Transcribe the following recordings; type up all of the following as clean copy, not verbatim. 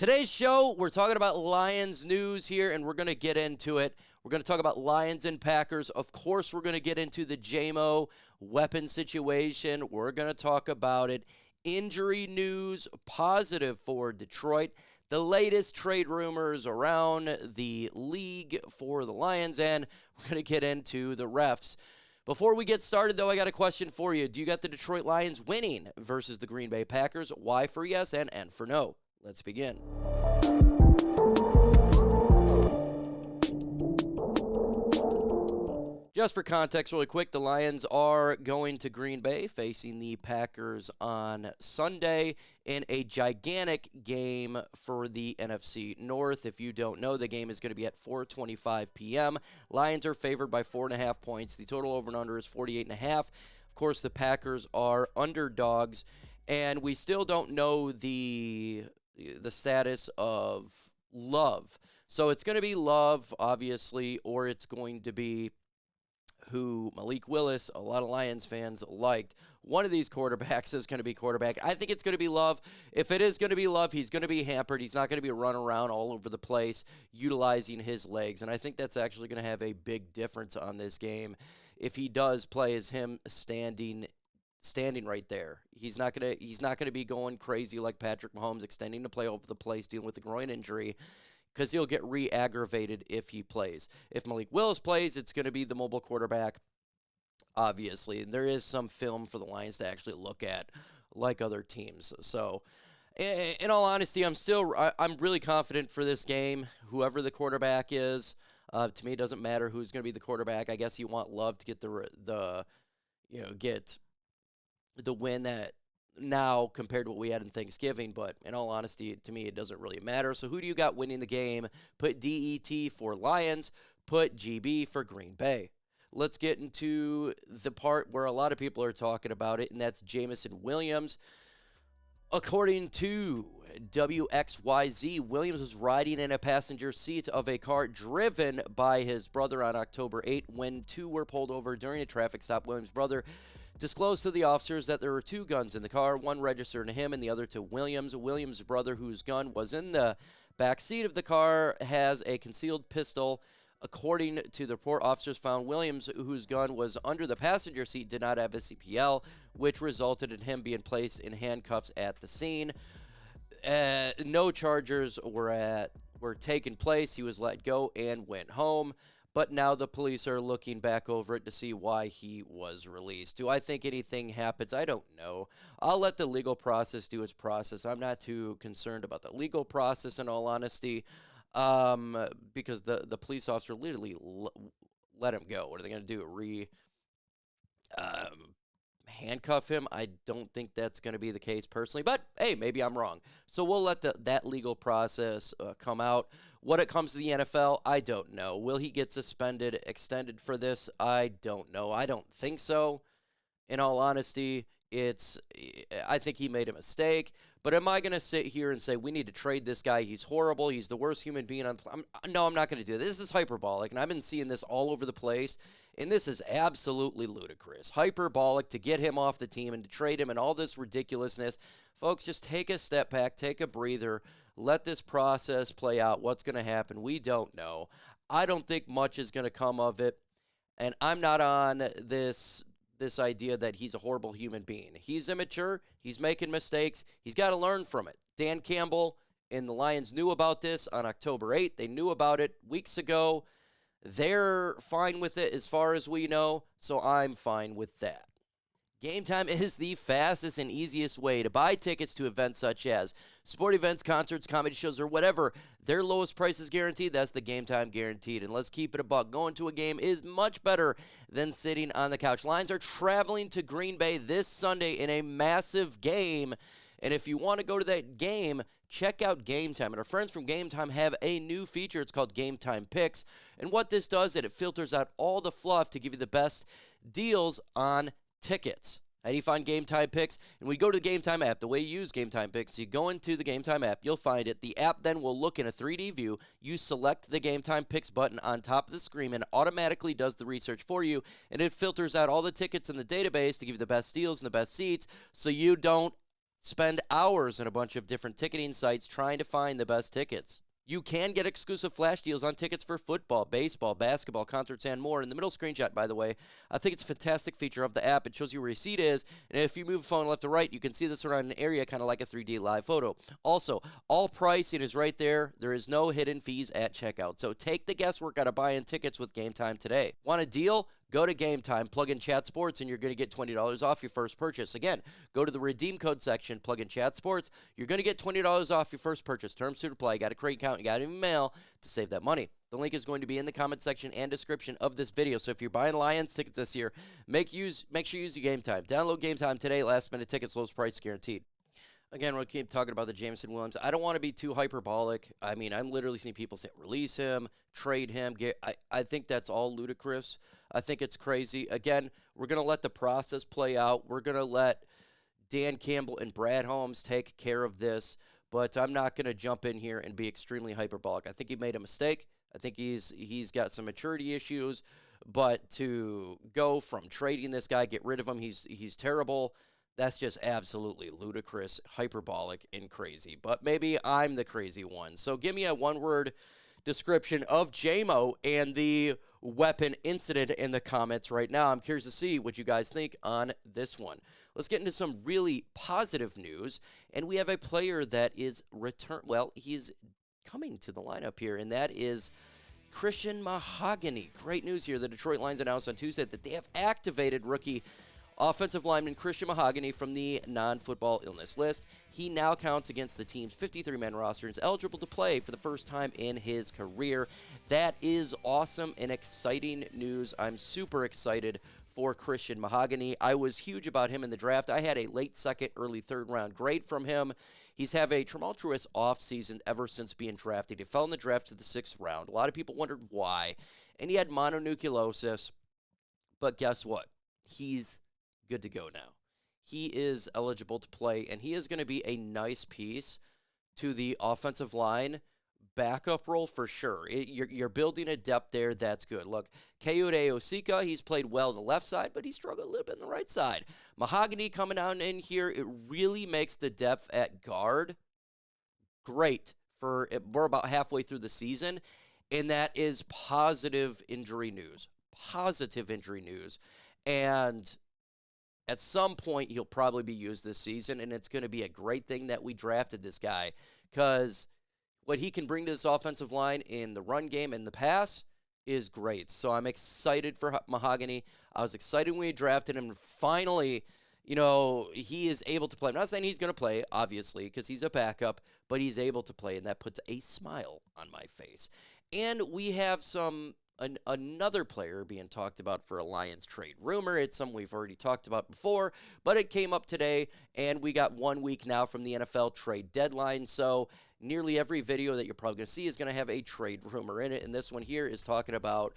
Today's show, we're talking about Lions news here, and we're going to get into it. We're going to talk about Lions and Packers. Of course, we're going to get into the JMO weapon situation. We're going to talk about it. Injury news, positive for Detroit. The latest trade rumors around the league for the Lions, and we're going to get into the refs. Before we get started, though, I got a question for you. Do you got the Detroit Lions winning versus the Green Bay Packers? Y for yes and N for no. Let's begin. Just for context, really quick, the Lions are going to Green Bay, facing the Packers on Sunday in a gigantic game for the NFC North. If you don't know, the game is going to be at 4:25 p.m. Lions are favored by 4.5 points. The total over and under is 48.5. Of course, the Packers are underdogs, and we still don't know the status of Love. So it's going to be Love, obviously, or it's going to be who Malik Willis, a lot of Lions fans liked. One of these quarterbacks is going to be quarterback. I think it's going to be Love. If it is going to be Love, he's going to be hampered. He's not going to be running around all over the place utilizing his legs. And I think that's actually going to have a big difference on this game if he does play as him standing right there. He's not gonna be going crazy like Patrick Mahomes, extending the play over the place, dealing with the groin injury, because he'll get re-aggravated if he plays. If Malik Willis plays, it's going to be the mobile quarterback, obviously. And there is some film for the Lions to actually look at, like other teams. So, in all honesty, I'm really confident for this game. Whoever the quarterback is, to me, it doesn't matter who's going to be the quarterback. I guess you want Love to get get the win that now compared to what we had in Thanksgiving, but in all honesty, to me, it doesn't really matter. So who do you got winning the game? Put DET for Lions, put GB for Green Bay. Let's get into the part where a lot of people are talking about it, and that's Jameson Williams. According to WXYZ, Williams was riding in a passenger seat of a car driven by his brother on October 8 when two were pulled over during a traffic stop. Williams' brother disclosed to the officers that there were two guns in the car, one registered to him and the other to Williams. Williams' brother, whose gun was in the back seat of the car, has a concealed pistol. According to the report, officers found Williams, whose gun was under the passenger seat, did not have a CPL, which resulted in him being placed in handcuffs at the scene. No charges were taken place. He was let go and went home. But now the police are looking back over it to see why he was released. Do I think anything happens? I don't know. I'll let the legal process do its process. I'm not too concerned about the legal process, in all honesty, because the police officer literally let him go. What are they going to do? Handcuff him? I don't think that's going to be the case personally, but hey, maybe I'm wrong. So we'll let that legal process come out. What it comes to the NFL, I don't know. Will he get suspended, extended for this? I don't know. I don't think so. In all honesty, I think he made a mistake. But am I going to sit here and say we need to trade this guy? He's horrible. He's the worst human being on. No, I'm not going to do this. This is hyperbolic, and I've been seeing this all over the place. And this is absolutely ludicrous. Hyperbolic to get him off the team and to trade him and all this ridiculousness. Folks, just take a step back, take a breather, let this process play out. What's going to happen? We don't know. I don't think much is going to come of it. And I'm not on this idea that he's a horrible human being. He's immature. He's making mistakes. He's got to learn from it. Dan Campbell and the Lions knew about this on October 8th. They knew about it weeks ago. They're fine with it as far as we know, so I'm fine with that. GameTime is the fastest and easiest way to buy tickets to events such as sport events, concerts, comedy shows, or whatever. Their lowest price is guaranteed. That's the GameTime guaranteed. And let's keep it a buck. Going to a game is much better than sitting on the couch. Lions are traveling to Green Bay this Sunday in a massive game. And if you want to go to that game, check out GameTime. And our friends from GameTime have a new feature. It's called GameTime Picks. And what this does is it filters out all the fluff to give you the best deals on tickets. How do you find GameTime Picks? And we go to the GameTime app. The way you use GameTime Picks, you go into the GameTime app, you'll find it. The app then will look in a 3D view. You select the GameTime Picks button on top of the screen and automatically does the research for you. And it filters out all the tickets in the database to give you the best deals and the best seats so you don't spend hours on a bunch of different ticketing sites trying to find the best tickets. You can get exclusive flash deals on tickets for football, baseball, basketball, concerts, and more. In the middle screenshot, by the way, I think it's a fantastic feature of the app. It shows you where your seat is, and if you move the phone left to right, you can see this around an area kind of like a 3D live photo. Also, all pricing is right there. There is no hidden fees at checkout. So take the guesswork out of buying tickets with GameTime today. Want a deal? Go to GameTime, plug in Chat Sports, and you're going to get $20 off your first purchase. Again, go to the redeem code section, plug in Chat Sports. You're going to get $20 off your first purchase. Terms to apply. You got a credit account. You got an email to save that money. The link is going to be in the comment section and description of this video. So if you're buying Lions tickets this year, make sure you use your GameTime. Download GameTime today. Last minute tickets, lowest price guaranteed. Again, we'll keep talking about the Jameson Williams. I don't want to be too hyperbolic. I mean, I'm literally seeing people say, release him, trade him. I think that's all ludicrous. I think it's crazy. Again, we're going to let the process play out. We're going to let Dan Campbell and Brad Holmes take care of this. But I'm not going to jump in here and be extremely hyperbolic. I think he made a mistake. I think he's got some maturity issues. But to go from trading this guy, get rid of him, he's terrible. That's just absolutely ludicrous, hyperbolic, and crazy. But maybe I'm the crazy one. So give me a one-word description of JMO and the weapon incident in the comments right now. I'm curious to see what you guys think on this one. Let's get into some really positive news. And we have a player that is he's coming to the lineup here, and that is Christian Mahogany. Great news here. The Detroit Lions announced on Tuesday that they have activated rookie offensive lineman Christian Mahogany from the non-football illness list. He now counts against the team's 53-man roster and is eligible to play for the first time in his career. That is awesome and exciting news. I'm super excited for Christian Mahogany. I was huge about him in the draft. I had a late second, early third round grade from him. He's had a tumultuous offseason ever since being drafted. He fell in the draft to the 6th round. A lot of people wondered why. And he had mononucleosis. But guess what? He's good to go now. He is eligible to play, and he is going to be a nice piece to the offensive line backup role for sure. You're building a depth there that's good. Look, Kayode Osika, he's played well on the left side, but he struggled a little bit on the right side. Mahogany coming down in here, it really makes the depth at guard great. We're about halfway through the season, and that is positive injury news. Positive injury news. And at some point, he'll probably be used this season, and it's going to be a great thing that we drafted this guy because what he can bring to this offensive line in the run game and the pass is great. So I'm excited for Mahogany. I was excited when we drafted him. Finally, he is able to play. I'm not saying he's going to play, obviously, because he's a backup, but he's able to play, and that puts a smile on my face. And we have another player being talked about for a Lions trade rumor. It's something we've already talked about before, but it came up today, and we got 1 week now from the NFL trade deadline. So nearly every video that you're probably going to see is going to have a trade rumor in it, and this one here is talking about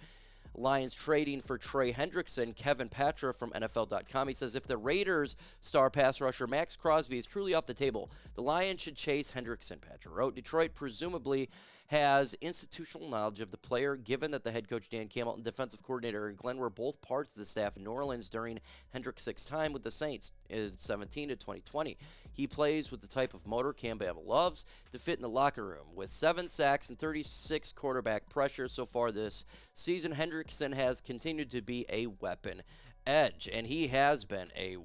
Lions trading for Trey Hendrickson. Kevin Patra from NFL.com, he says, if the Raiders' star pass rusher Max Crosby is truly off the table, the Lions should chase Hendrickson. Patra wrote, Detroit presumably has institutional knowledge of the player, given that the head coach Dan Campbell and defensive coordinator Aaron Glenn were both parts of the staff in New Orleans during Hendrickson's time with the Saints in 2017 to 2020. He plays with the type of motor Campbell loves to fit in the locker room. With 7 sacks and 36 quarterback pressure so far this season, Hendrickson has continued to be a weapon edge, and he has been a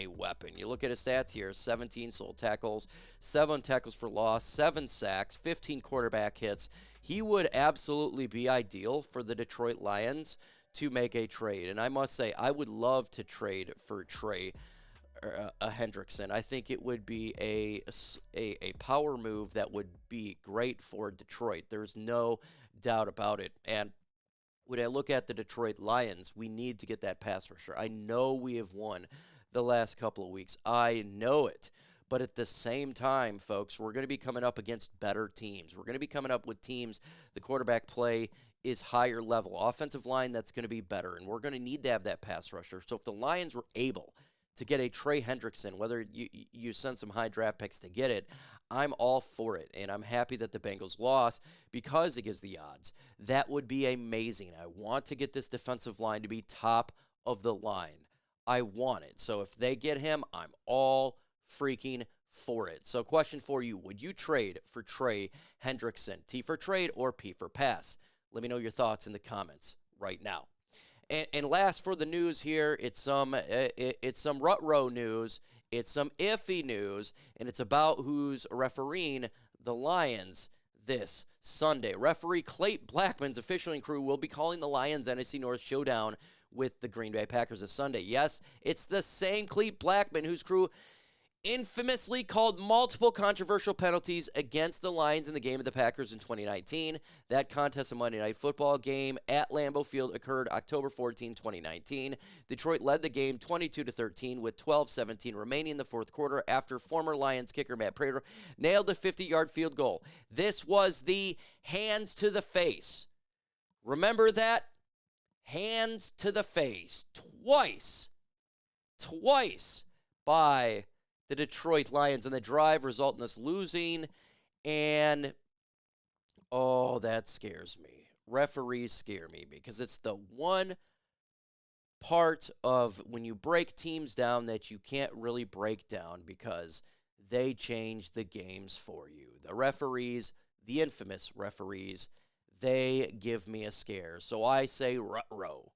weapon. You look at his stats here: 17 sole tackles, 7 tackles for loss, 7 sacks, 15 quarterback hits. He would absolutely be ideal for the Detroit Lions to make a trade, and I must say, I would love to trade for Trey Hendrickson. I think it would be a power move that would be great for Detroit. There's no doubt about it. And when I look at the Detroit Lions, we need to get that pass rusher. I know we have won the last couple of weeks. I know it. But at the same time, folks, we're going to be coming up against better teams. We're going to be coming up with teams, the quarterback play is higher level. Offensive line, that's going to be better. And we're going to need to have that pass rusher. So if the Lions were able to get a Trey Hendrickson, whether you send some high draft picks to get it, I'm all for it, and I'm happy that the Bengals lost because it gives the odds. That would be amazing. I want to get this defensive line to be top of the line. I want it. So if they get him, I'm all freaking for it. So question for you, would you trade for Trey Hendrickson? T for trade or P for pass? Let me know your thoughts in the comments right now. And last for the news here, it's some rut-row news, it's some iffy news, and it's about who's refereeing the Lions this Sunday. Referee Clayton Blackman's officiating crew will be calling the Lions NFC North showdown with the Green Bay Packers this Sunday. Yes, it's the same Clayton Blackman whose crew infamously called multiple controversial penalties against the Lions in the game of the Packers in 2019. That contest, a Monday Night Football game at Lambeau Field, occurred October 14, 2019. Detroit led the game 22-13 with 12:17 remaining in the fourth quarter after former Lions kicker Matt Prater nailed a 50-yard field goal. This was the hands to the face. Remember that? Hands to the face. Twice by the Detroit Lions, and the drive resulted in us losing, and oh, that scares me. Referees scare me because it's the one part of when you break teams down that you can't really break down because they change the games for you. The referees, the infamous referees, they give me a scare. So I say rut-row.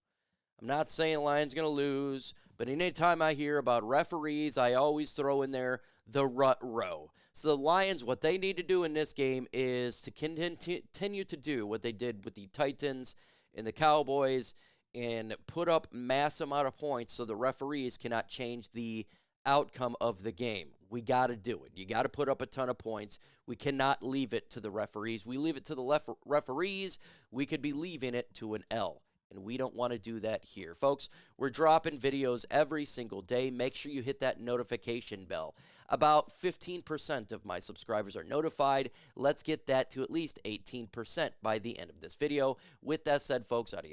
I'm not saying Lions going to lose, but anytime I hear about referees, I always throw in there the rut-row. So the Lions, what they need to do in this game is to continue to do what they did with the Titans and the Cowboys and put up mass amount of points so the referees cannot change the outcome of the game. We got to do it. You got to put up a ton of points. We cannot leave it to the referees. We leave it to the referees, we could be leaving it to an L. And we don't want to do that here. Folks, we're dropping videos every single day. Make sure you hit that notification bell. About 15% of my subscribers are notified. Let's get that to at least 18% by the end of this video. With that said, folks, adios.